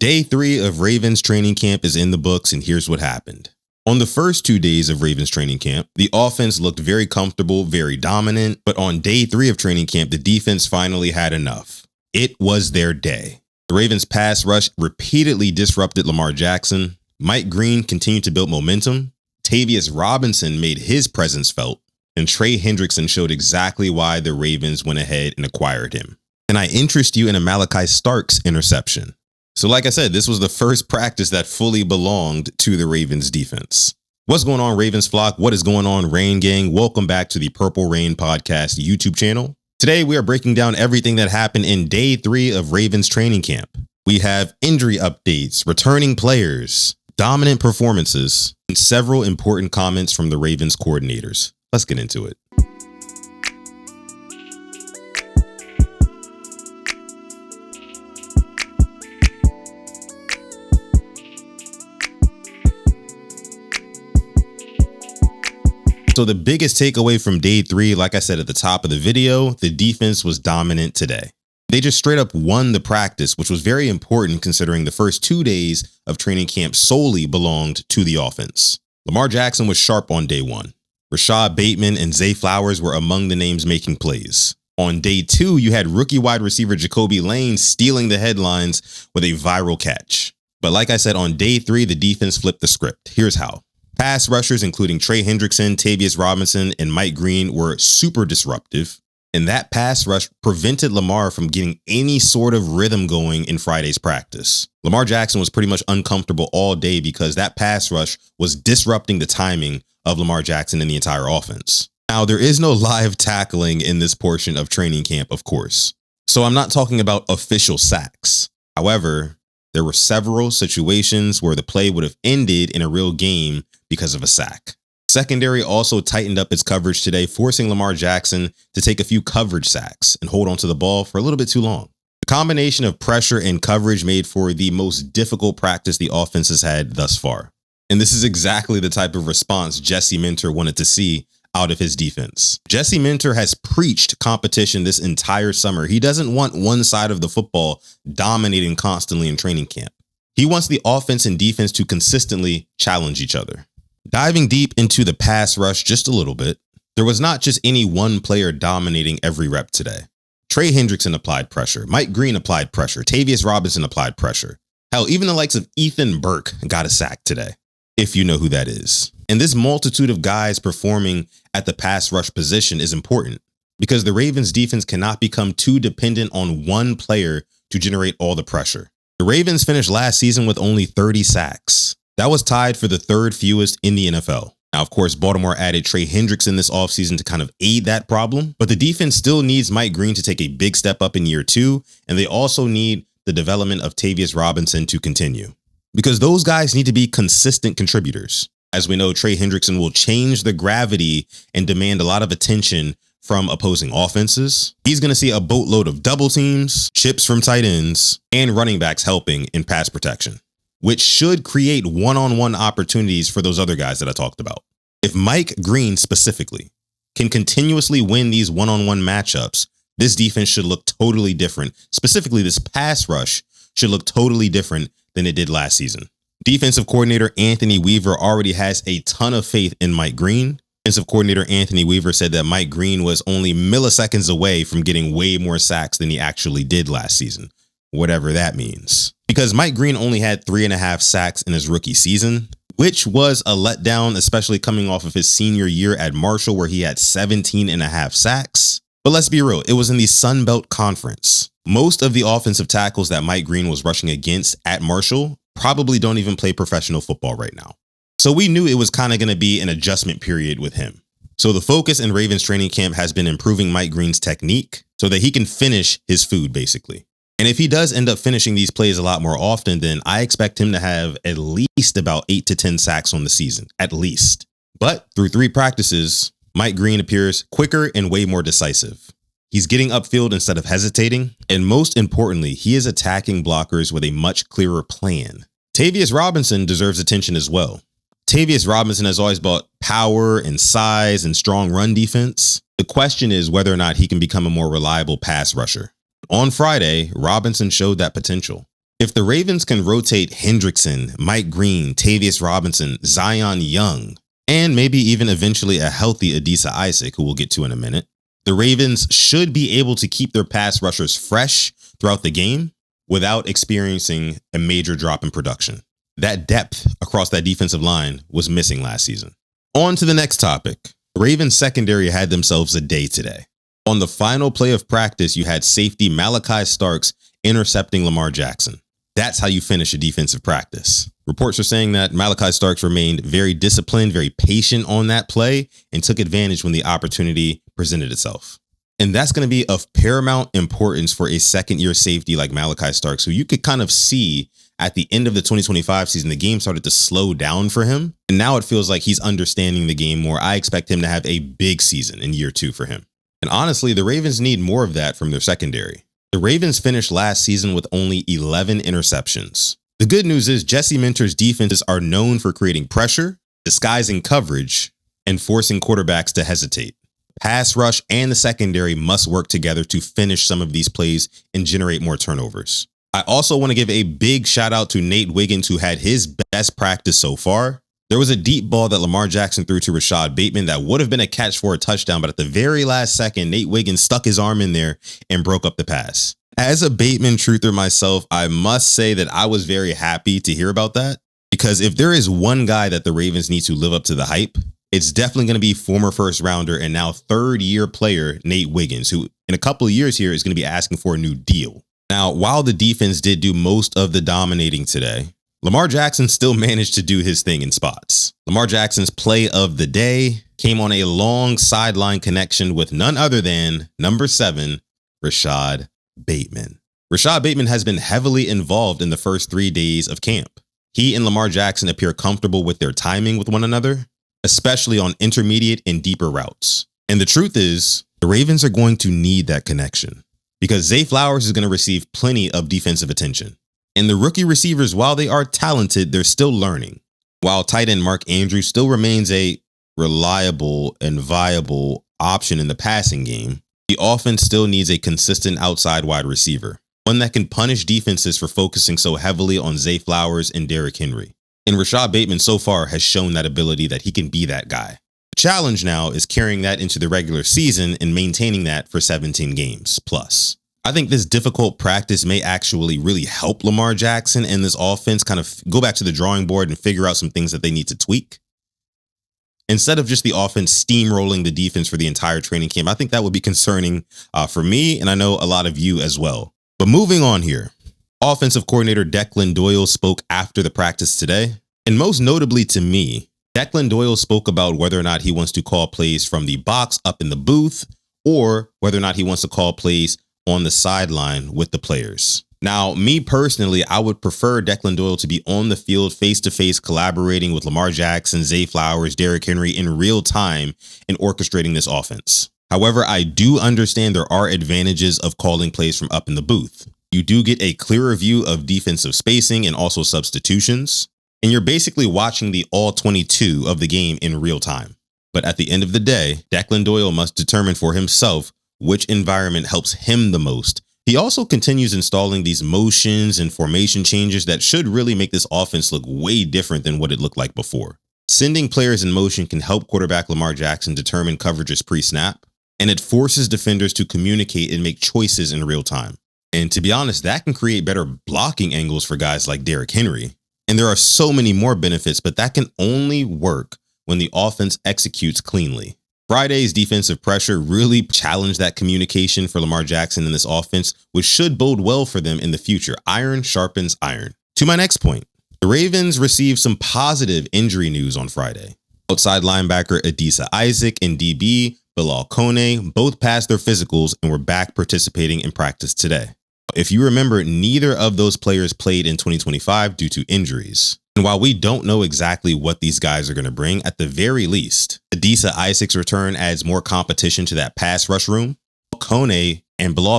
Day 3 of Ravens training camp is in the books, and here's what happened. On the first 2 days of Ravens training camp, the offense looked very comfortable, very dominant, but on day 3 of training camp, the defense finally had enough. It was their day. The Ravens pass rush repeatedly disrupted Lamar Jackson. Mike Green continued to build momentum. Tavius Robinson made his presence felt, and Trey Hendrickson showed exactly why the Ravens went ahead and acquired him. And I interest you in a Malachi Starks interception. So like I said, this was the first practice that fully belonged to the Ravens defense. What's going on, Ravens flock? What is going on, Rain Gang? Welcome back to the Purple Rain Podcast YouTube channel. Today, we are breaking down everything that happened in day 3 of Ravens training camp. We have injury updates, returning players, dominant performances, and several important comments from the Ravens coordinators. Let's get into it. So the biggest takeaway from day 3, like I said at the top of the video, the defense was dominant today. They just straight up won the practice, which was very important considering the first 2 days of training camp solely belonged to the offense. Lamar Jackson was sharp on day 1. Rashad Bateman and Zay Flowers were among the names making plays. On day 2, you had rookie wide receiver Jacoby Lane stealing the headlines with a viral catch. But like I said, on day 3, the defense flipped the script. Here's how. Pass rushers, including Trey Hendrickson, Tavius Robinson, and Mike Green, were super disruptive. And that pass rush prevented Lamar from getting any sort of rhythm going in Friday's practice. Lamar Jackson was pretty much uncomfortable all day because that pass rush was disrupting the timing of Lamar Jackson and the entire offense. Now, there is no live tackling in this portion of training camp, of course. So I'm not talking about official sacks. However, there were several situations where the play would have ended in a real game because of a sack. Secondary also tightened up its coverage today, forcing Lamar Jackson to take a few coverage sacks and hold onto the ball for a little bit too long. The combination of pressure and coverage made for the most difficult practice the offense has had thus far. And this is exactly the type of response Jesse Minter wanted to see out of his defense. Jesse Minter has preached competition this entire summer. He doesn't want one side of the football dominating constantly in training camp. He wants the offense and defense to consistently challenge each other. Diving deep into the pass rush just a little bit, there was not just any one player dominating every rep today. Trey Hendrickson applied pressure. Mike Green applied pressure. Tavius Robinson applied pressure. Hell, even the likes of Ethan Burke got a sack today, if you know who that is. And this multitude of guys performing at the pass rush position is important because the Ravens defense cannot become too dependent on one player to generate all the pressure. The Ravens finished last season with only 30 sacks. That was tied for the 3rd fewest in the NFL. Now, of course, Baltimore added Trey Hendrickson this offseason to kind of aid that problem, but the defense still needs Mike Green to take a big step up in year 2, and they also need the development of Tavius Robinson to continue because those guys need to be consistent contributors. As we know, Trey Hendrickson will change the gravity and demand a lot of attention from opposing offenses. He's going to see a boatload of double teams, chips from tight ends, and running backs helping in pass protection, which should create one-on-one opportunities for those other guys that I talked about. If Mike Green specifically can continuously win these one-on-one matchups, this defense should look totally different. Specifically, this pass rush should look totally different than it did last season. Defensive coordinator Anthony Weaver already has a ton of faith in Mike Green. Defensive coordinator Anthony Weaver said that Mike Green was only milliseconds away from getting way more sacks than he actually did last season, whatever that means. Because Mike Green only had 3.5 sacks in his rookie season, which was a letdown, especially coming off of his senior year at Marshall, where he had 17.5 sacks. But let's be real, it was in the Sun Belt Conference. Most of the offensive tackles that Mike Green was rushing against at Marshall probably don't even play professional football right now. So we knew it was kind of going to be an adjustment period with him. So the focus in Ravens training camp has been improving Mike Green's technique so that he can finish his food, basically. And if he does end up finishing these plays a lot more often, then I expect him to have at least about 8 to 10 sacks on the season, at least. But through 3 practices, Mike Green appears quicker and way more decisive. He's getting upfield instead of hesitating. And most importantly, he is attacking blockers with a much clearer plan. Tavius Robinson deserves attention as well. Tavius Robinson has always brought power and size and strong run defense. The question is whether or not he can become a more reliable pass rusher. On Friday, Robinson showed that potential. If the Ravens can rotate Hendrickson, Mike Green, Tavius Robinson, Zion Young, and maybe even eventually a healthy Adisa Isaac, who we'll get to in a minute, the Ravens should be able to keep their pass rushers fresh throughout the game without experiencing a major drop in production. That depth across that defensive line was missing last season. On to the next topic. The Ravens secondary had themselves a day today. On the final play of practice, you had safety Malachi Starks intercepting Lamar Jackson. That's how you finish a defensive practice. Reports are saying that Malachi Starks remained very disciplined, very patient on that play, and took advantage when the opportunity presented itself. And that's going to be of paramount importance for a second-year safety like Malachi Starks, who you could kind of see at the end of the 2025 season, the game started to slow down for him. And now it feels like he's understanding the game more. I expect him to have a big season in year 2 for him. And honestly, the Ravens need more of that from their secondary. The Ravens finished last season with only 11 interceptions. The good news is Jesse Minter's defenses are known for creating pressure, disguising coverage, and forcing quarterbacks to hesitate. Pass rush and the secondary must work together to finish some of these plays and generate more turnovers. I also want to give a big shout out to Nate Wiggins, who had his best practice so far. There was a deep ball that Lamar Jackson threw to Rashad Bateman that would have been a catch for a touchdown, but at the very last second, Nate Wiggins stuck his arm in there and broke up the pass. As a Bateman truther myself, I must say that I was very happy to hear about that, because if there is one guy that the Ravens need to live up to the hype, it's definitely going to be former first rounder and now third-year player Nate Wiggins, who in a couple of years here is going to be asking for a new deal. Now, while the defense did do most of the dominating today, Lamar Jackson still managed to do his thing in spots. Lamar Jackson's play of the day came on a long sideline connection with none other than number 7, Rashad Bateman. Rashad Bateman has been heavily involved in the first 3 days of camp. He and Lamar Jackson appear comfortable with their timing with one another, especially on intermediate and deeper routes. And the truth is, the Ravens are going to need that connection because Zay Flowers is going to receive plenty of defensive attention. And the rookie receivers, while they are talented, they're still learning. While tight end Mark Andrews still remains a reliable and viable option in the passing game, the offense still needs a consistent outside wide receiver, one that can punish defenses for focusing so heavily on Zay Flowers and Derrick Henry. And Rashad Bateman so far has shown that ability that he can be that guy. The challenge now is carrying that into the regular season and maintaining that for 17 games plus. I think this difficult practice may actually really help Lamar Jackson and this offense kind of go back to the drawing board and figure out some things that they need to tweak. Instead of just the offense steamrolling the defense for the entire training camp, I think that would be concerning for me, and I know a lot of you as well. But moving on here, offensive coordinator Declan Doyle spoke after the practice today. And most notably to me, Declan Doyle spoke about whether or not he wants to call plays from the box up in the booth or whether or not he wants to call plays on the sideline with the players. Now, me personally, I would prefer Declan Doyle to be on the field face-to-face collaborating with Lamar Jackson, Zay Flowers, Derrick Henry in real time and orchestrating this offense. However, I do understand there are advantages of calling plays from up in the booth. You do get a clearer view of defensive spacing and also substitutions, and you're basically watching the all 22 of the game in real time. But at the end of the day, Declan Doyle must determine for himself which environment helps him the most. He also continues installing these motions and formation changes that should really make this offense look way different than what it looked like before. Sending players in motion can help quarterback Lamar Jackson determine coverages pre-snap, and it forces defenders to communicate and make choices in real time. And to be honest, that can create better blocking angles for guys like Derrick Henry. And there are so many more benefits, but that can only work when the offense executes cleanly. Friday's defensive pressure really challenged that communication for Lamar Jackson in this offense, which should bode well for them in the future. Iron sharpens iron. To my next point, the Ravens received some positive injury news on Friday. Outside linebacker Adisa Isaac and DB Bilal Kone both passed their physicals and were back participating in practice today. If you remember, neither of those players played in 2025 due to injuries. And while we don't know exactly what these guys are going to bring, at the very least, Adisa Isaac's return adds more competition to that pass rush room. Bilal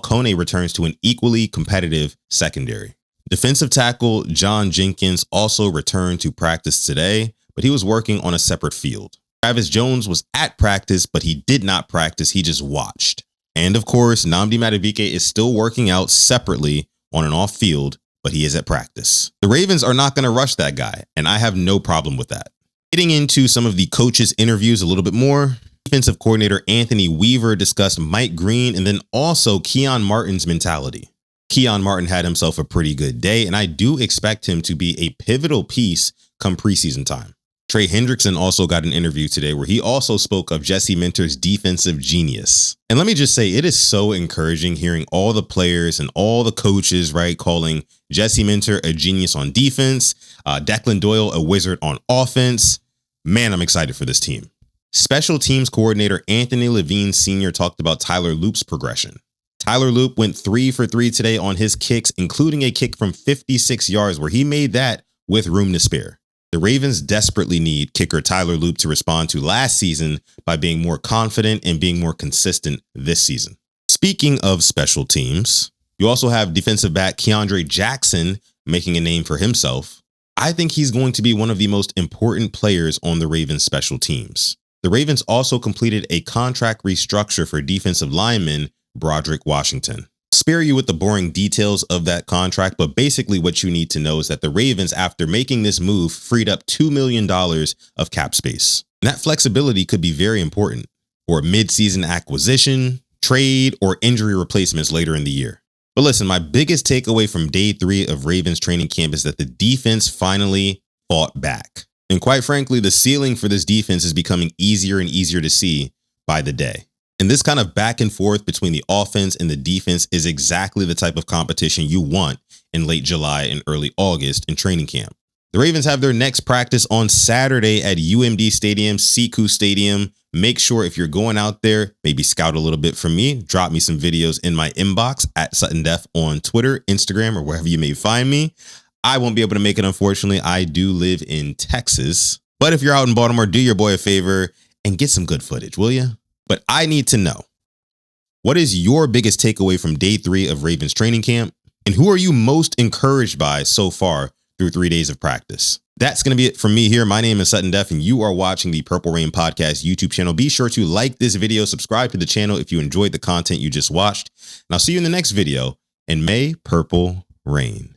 Kone returns to an equally competitive secondary. Defensive tackle John Jenkins also returned to practice today, but he was working on a separate field. Travis Jones was at practice, but he did not practice. He just watched. And of course, Nnamdi Madubuike is still working out separately on and off field, but he is at practice. The Ravens are not going to rush that guy, and I have no problem with that. Getting into some of the coaches' interviews a little bit more, defensive coordinator Anthony Weaver discussed Mike Green and then also Keon Martin's mentality. Keon Martin had himself a pretty good day, and I do expect him to be a pivotal piece come preseason time. Trey Hendrickson also got an interview today where he also spoke of Jesse Minter's defensive genius. And let me just say, it is so encouraging hearing all the players and all the coaches, right, calling Jesse Minter a genius on defense, Declan Doyle a wizard on offense. Man, I'm excited for this team. Special teams coordinator Anthony Levine Sr. talked about Tyler Loop's progression. Tyler Loop went 3 for 3 today on his kicks, including a kick from 56 yards where he made that with room to spare. The Ravens desperately need kicker Tyler Loop to respond to last season by being more confident and being more consistent this season. Speaking of special teams, you also have defensive back Keandre Jackson making a name for himself. I think he's going to be one of the most important players on the Ravens special teams. The Ravens also completed a contract restructure for defensive lineman Broderick Washington. Spare you with the boring details of that contract, but basically what you need to know is that the Ravens, after making this move, freed up $2 million of cap space. And that flexibility could be very important for a mid-season acquisition, trade, or injury replacements later in the year. But listen, my biggest takeaway from day 3 of Ravens training camp is that the defense finally fought back. And quite frankly, the ceiling for this defense is becoming easier and easier to see by the day. And this kind of back and forth between the offense and the defense is exactly the type of competition you want in late July and early August in training camp. The Ravens have their next practice on Saturday at UMD Stadium, Sekou Stadium. Make sure if you're going out there, maybe scout a little bit from me. Drop me some videos in my inbox at Sutton Def on Twitter, Instagram, or wherever you may find me. I won't be able to make it, unfortunately. I do live in Texas. But if you're out in Baltimore, do your boy a favor and get some good footage, will you? But I need to know, what is your biggest takeaway from day 3 of Ravens training camp? And who are you most encouraged by so far through 3 days of practice? That's going to be it from me here. My name is Sutton Def, and you are watching the Purple Rain Podcast YouTube channel. Be sure to like this video, subscribe to the channel if you enjoyed the content you just watched, and I'll see you in the next video. And may purple rain.